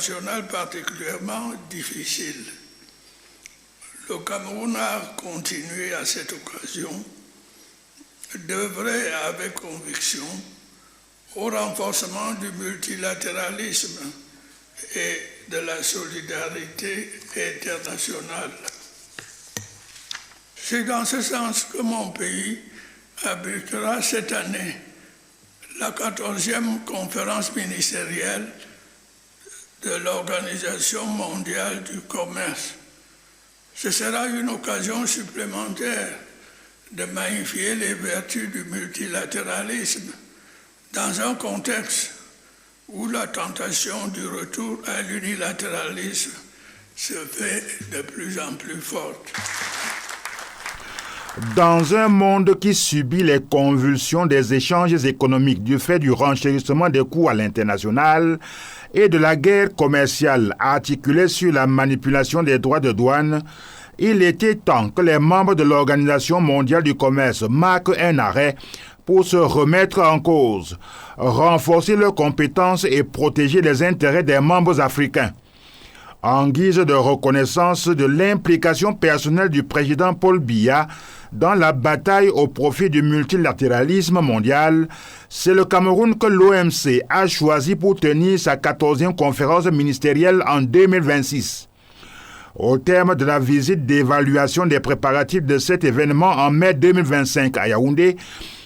internationale particulièrement difficile. Le Cameroun a continué à cette occasion d'œuvrer avec conviction au renforcement du multilatéralisme et de la solidarité internationale. C'est dans ce sens que mon pays abritera cette année la 14e conférence ministérielle de l'Organisation mondiale du commerce. Ce sera une occasion supplémentaire de magnifier les vertus du multilatéralisme dans un contexte où la tentation du retour à l'unilatéralisme se fait de plus en plus forte. Dans un monde qui subit les convulsions des échanges économiques du fait du renchérissement des coûts à l'international et de la guerre commerciale articulée sur la manipulation des droits de douane, il était temps que les membres de l'Organisation mondiale du commerce marquent un arrêt pour se remettre en cause, renforcer leurs compétences et protéger les intérêts des membres africains. En guise de reconnaissance de l'implication personnelle du président Paul Biya dans la bataille au profit du multilatéralisme mondial, c'est le Cameroun que l'OMC a choisi pour tenir sa 14e conférence ministérielle en 2026. Au terme de la visite d'évaluation des préparatifs de cet événement en mai 2025 à Yaoundé,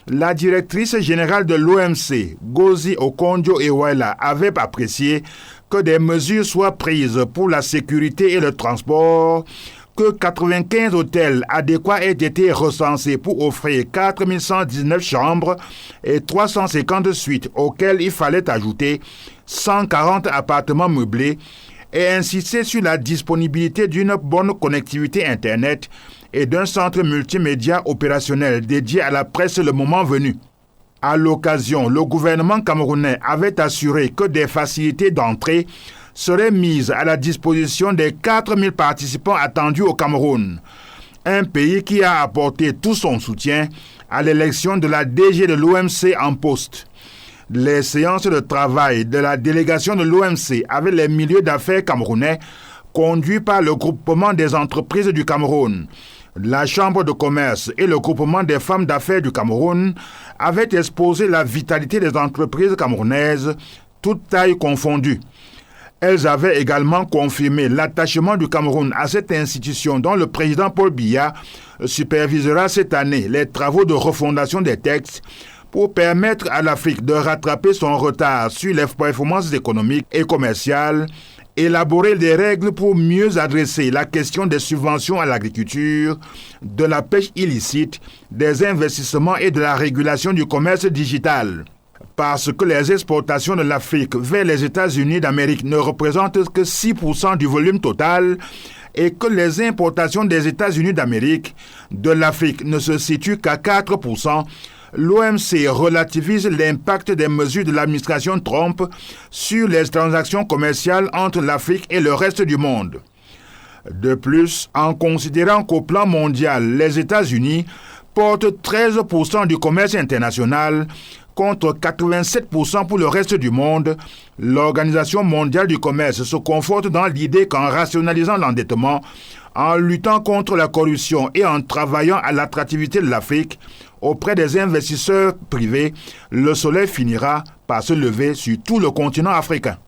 la directrice générale de l'OMC, Ngozi Okonjo-Iweala, avait apprécié que des mesures soient prises pour la sécurité et le transport, que 95 hôtels adéquats aient été recensés pour offrir 4119 chambres et 350 suites auxquelles il fallait ajouter 140 appartements meublés et insister sur la disponibilité d'une bonne connectivité Internet et d'un centre multimédia opérationnel dédié à la presse le moment venu. À l'occasion, le gouvernement camerounais avait assuré que des facilités d'entrée seraient mises à la disposition des 4000 participants attendus au Cameroun, un pays qui a apporté tout son soutien à l'élection de la DG de l'OMC en poste. Les séances de travail de la délégation de l'OMC avec les milieux d'affaires camerounais conduits par le groupement des entreprises du Cameroun, la Chambre de commerce et le groupement des femmes d'affaires du Cameroun avaient exposé la vitalité des entreprises camerounaises, toutes tailles confondues. Elles avaient également confirmé l'attachement du Cameroun à cette institution dont le président Paul Biya supervisera cette année les travaux de refondation des textes pour permettre à l'Afrique de rattraper son retard sur les performances économiques et commerciales, élaborer des règles pour mieux adresser la question des subventions à l'agriculture, de la pêche illicite, des investissements et de la régulation du commerce digital. Parce que les exportations de l'Afrique vers les États-Unis d'Amérique ne représentent que 6% du volume total et que les importations des États-Unis d'Amérique de l'Afrique ne se situent qu'à 4%, l'OMC relativise l'impact des mesures de l'administration Trump sur les transactions commerciales entre l'Afrique et le reste du monde. De plus, en considérant qu'au plan mondial, les États-Unis portent 13% du commerce international contre 87% pour le reste du monde, l'Organisation mondiale du commerce se conforte dans l'idée qu'en rationalisant l'endettement, en luttant contre la corruption et en travaillant à l'attractivité de l'Afrique auprès des investisseurs privés, le soleil finira par se lever sur tout le continent africain.